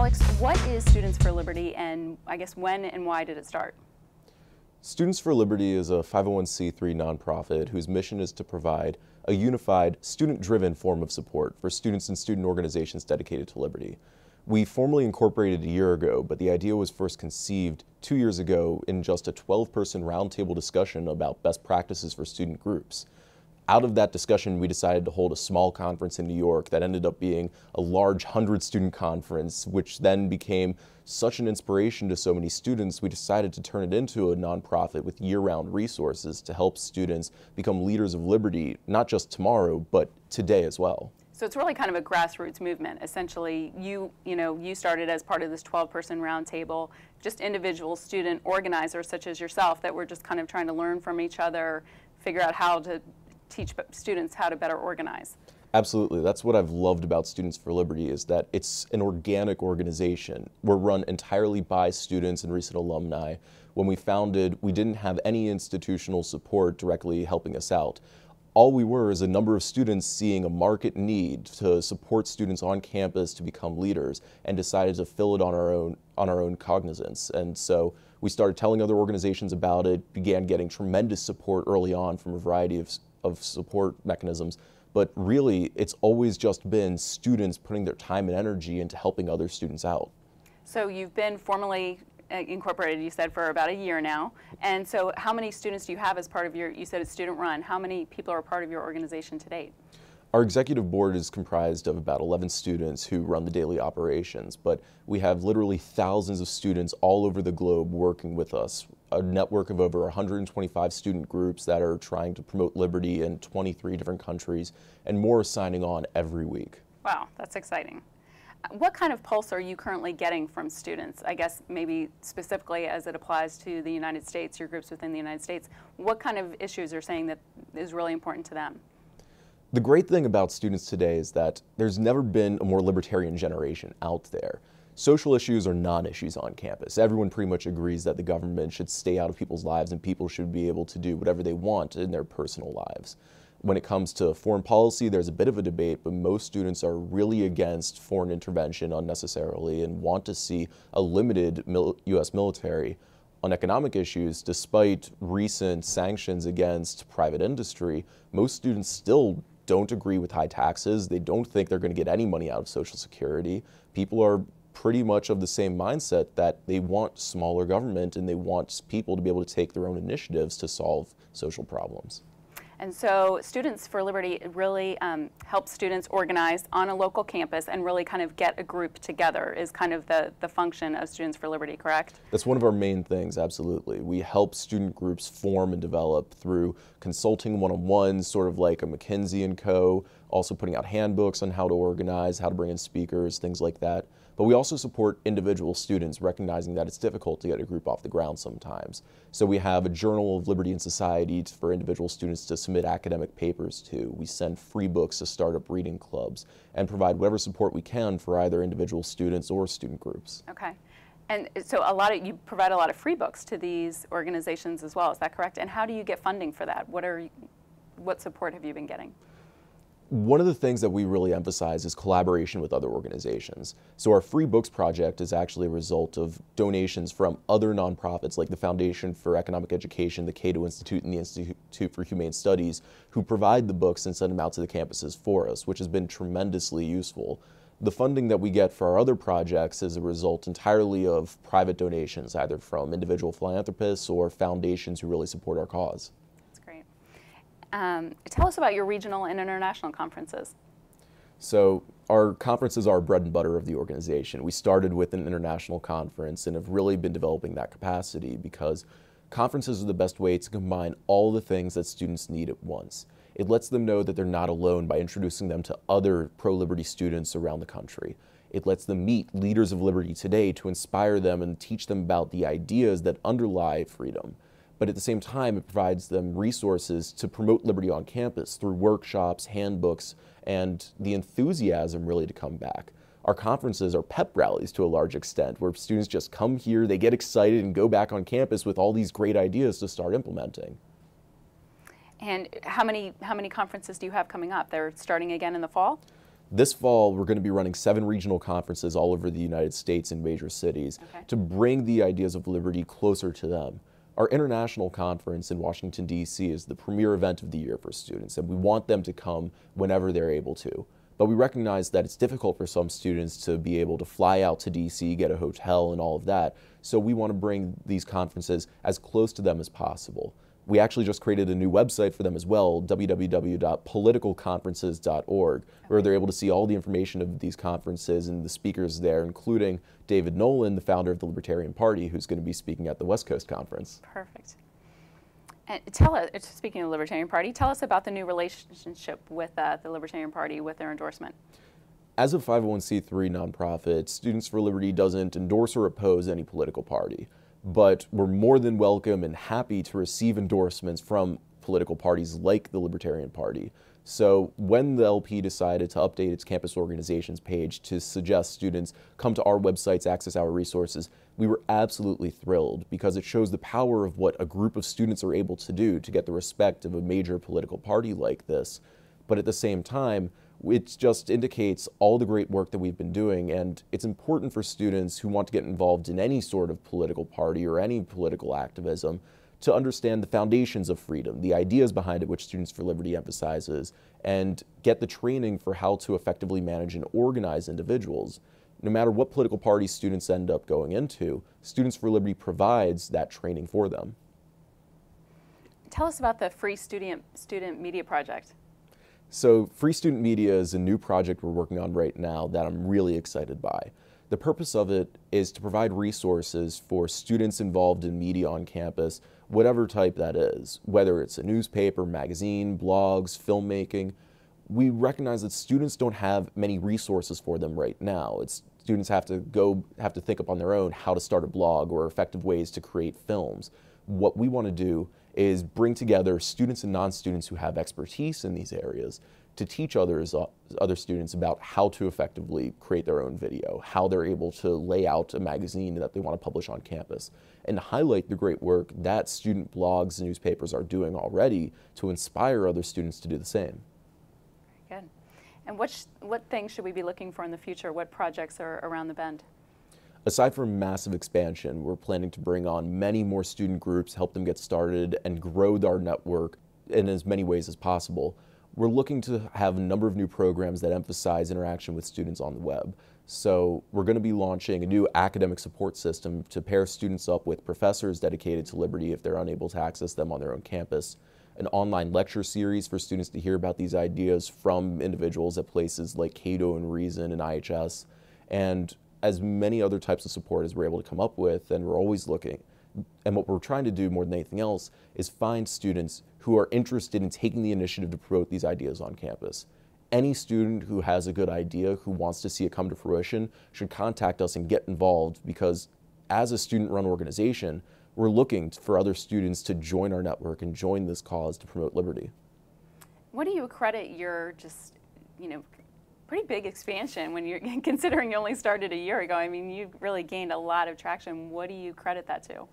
Alex, what is Students for Liberty, and I guess when and why did it start? Students for Liberty is a 501c3 nonprofit whose mission is to provide a unified, student-driven form of support for students and student organizations dedicated to liberty. We formally incorporated a year ago, but the idea was first conceived 2 years ago in just a 12-person roundtable discussion about best practices for student groups. Out of that discussion, we decided to hold a small conference in New York that ended up being a large 100-student conference, which then became such an inspiration to so many students, we decided to turn it into a nonprofit with year-round resources to help students become leaders of liberty, not just tomorrow, but today as well. So it's really kind of a grassroots movement. Essentially, you started as part of this 12-person roundtable, just individual student organizers such as yourself that were just kind of trying to learn from each other, figure out how to teach students how to better organize. Absolutely. That's what I've loved about Students for Liberty is that it's an organic organization. We're run entirely by students and recent alumni. When we founded, we didn't have any institutional support directly helping us out. All we were is a number of students seeing a market need to support students on campus to become leaders and decided to fill it on our own cognizance. And so we started telling other organizations about it, began getting tremendous support early on from a variety of support mechanisms, but really it's always just been students putting their time and energy into helping other students out. So you've been formally incorporated, you said, for about a year now, and so how many students do you have as part of your, you said it's student run, how many people are part of your organization to date? Our executive board is comprised of about 11 students who run the daily operations, but we have literally thousands of students all over the globe working with us, a network of over 125 student groups that are trying to promote liberty in 23 different countries, and more signing on every week. Wow, that's exciting. What kind of pulse are you currently getting from students? I guess maybe specifically as it applies to the United States, your groups within the United States, what kind of issues are saying that is really important to them? The great thing about students today is that there's never been a more libertarian generation out there. Social issues are non-issues on campus. Everyone pretty much agrees that the government should stay out of people's lives and people should be able to do whatever they want in their personal lives. When it comes to foreign policy, there's a bit of a debate, but most students are really against foreign intervention unnecessarily and want to see a limited U.S. military. On economic issues, despite recent sanctions against private industry, most students still don't agree with high taxes. They don't think they're going to get any money out of Social Security. People are pretty much of the same mindset that they want smaller government and they want people to be able to take their own initiatives to solve social problems. And so Students for Liberty really helps students organize on a local campus and really kind of get a group together is kind of the function of Students for Liberty, correct? That's one of our main things, absolutely. We help student groups form and develop through consulting one-on-ones, sort of like a McKinsey & Co., also putting out handbooks on how to organize, how to bring in speakers, things like that. But we also support individual students, recognizing that it's difficult to get a group off the ground sometimes. So we have a Journal of Liberty and Society for individual students to submit academic papers to. We send free books to startup reading clubs and provide whatever support we can for either individual students or student groups. Okay. And so you provide a lot of free books to these organizations as well, is that correct? And how do you get funding for that? What support have you been getting? One of the things that we really emphasize is collaboration with other organizations. So our free books project is actually a result of donations from other nonprofits like the Foundation for Economic Education, the Cato Institute, and the Institute for Humane Studies, who provide the books and send them out to the campuses for us, which has been tremendously useful. The funding that we get for our other projects is a result entirely of private donations, either from individual philanthropists or foundations who really support our cause. Tell us about your regional and international conferences. So our conferences are bread and butter of the organization. We started with an international conference and have really been developing that capacity because conferences are the best way to combine all the things that students need at once. It lets them know that they're not alone by introducing them to other pro-liberty students around the country. It lets them meet leaders of liberty today to inspire them and teach them about the ideas that underlie freedom. But at the same time, it provides them resources to promote liberty on campus through workshops, handbooks, and the enthusiasm really to come back. Our conferences are pep rallies to a large extent, where students just come here, they get excited, and go back on campus with all these great ideas to start implementing. And how many conferences do you have coming up? They're starting again in the fall? This fall, we're going to be running 7 regional conferences all over the United States in major cities to bring the ideas of liberty closer to them. Our international conference in Washington, D.C. is the premier event of the year for students, and we want them to come whenever they're able to. But we recognize that it's difficult for some students to be able to fly out to D.C., get a hotel, and all of that. So we want to bring these conferences as close to them as possible. We actually just created a new website for them as well, www.politicalconferences.org, where they're able to see all the information of these conferences and the speakers there, including David Nolan, the founder of the Libertarian Party, who's going to be speaking at the West Coast Conference. Perfect. And tell us, speaking of the Libertarian Party, tell us about the new relationship with the Libertarian Party with their endorsement. As a 501c3 nonprofit, Students for Liberty doesn't endorse or oppose any political party, but we're more than welcome and happy to receive endorsements from political parties like the Libertarian Party. So when the LP decided to update its campus organizations page to suggest students come to our websites, access our resources, we were absolutely thrilled because it shows the power of what a group of students are able to do to get the respect of a major political party like this. But at the same time, it just indicates all the great work that we've been doing, and it's important for students who want to get involved in any sort of political party or any political activism to understand the foundations of freedom, the ideas behind it, which Students for Liberty emphasizes, and get the training for how to effectively manage and organize individuals. No matter what political party students end up going into, Students for Liberty provides that training for them. Tell us about the Free Student Media Project. So Free Student Media is a new project we're working on right now that I'm really excited by. The purpose of it is to provide resources for students involved in media on campus, whatever type that is, whether it's a newspaper, magazine, blogs, filmmaking. We recognize that students don't have many resources for them right now. Students have to think up on their own how to start a blog or effective ways to create films. What we want to do is bring together students and non-students who have expertise in these areas to teach other students about how to effectively create their own video, how they're able to lay out a magazine that they want to publish on campus, and highlight the great work that student blogs and newspapers are doing already to inspire other students to do the same. Very good. And what things should we be looking for in the future? What projects are around the bend? Aside from massive expansion, we're planning to bring on many more student groups, help them get started, and grow our network in as many ways as possible. We're looking to have a number of new programs that emphasize interaction with students on the web. So we're going to be launching a new academic support system to pair students up with professors dedicated to liberty if they're unable to access them on their own campus, an online lecture series for students to hear about these ideas from individuals at places like Cato and Reason and IHS, and as many other types of support as we're able to come up with, and we're always looking. And what we're trying to do more than anything else is find students who are interested in taking the initiative to promote these ideas on campus. Any student who has a good idea, who wants to see it come to fruition, should contact us and get involved, because as a student-run organization, we're looking for other students to join our network and join this cause to promote liberty. What do you accredit your pretty big expansion when you're considering you only started a year ago? I mean, you've really gained a lot of traction. What do you credit that to?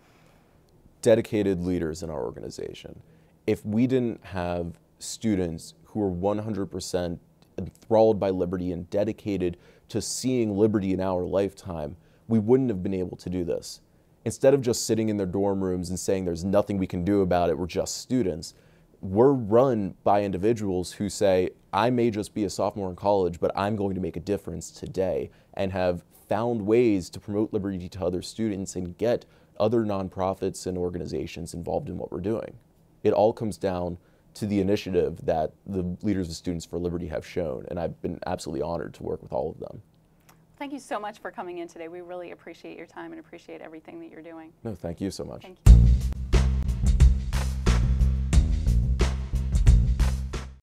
Dedicated leaders in our organization. If we didn't have students who are 100% enthralled by liberty and dedicated to seeing liberty in our lifetime, we wouldn't have been able to do this. Instead of just sitting in their dorm rooms and saying there's nothing we can do about it, we're just students, we're run by individuals who say, I may just be a sophomore in college, but I'm going to make a difference today, and have found ways to promote liberty to other students and get other nonprofits and organizations involved in what we're doing. It all comes down to the initiative that the leaders of Students for Liberty have shown, and I've been absolutely honored to work with all of them. Thank you so much for coming in today. We really appreciate your time and appreciate everything that you're doing. No, thank you so much. Thank you.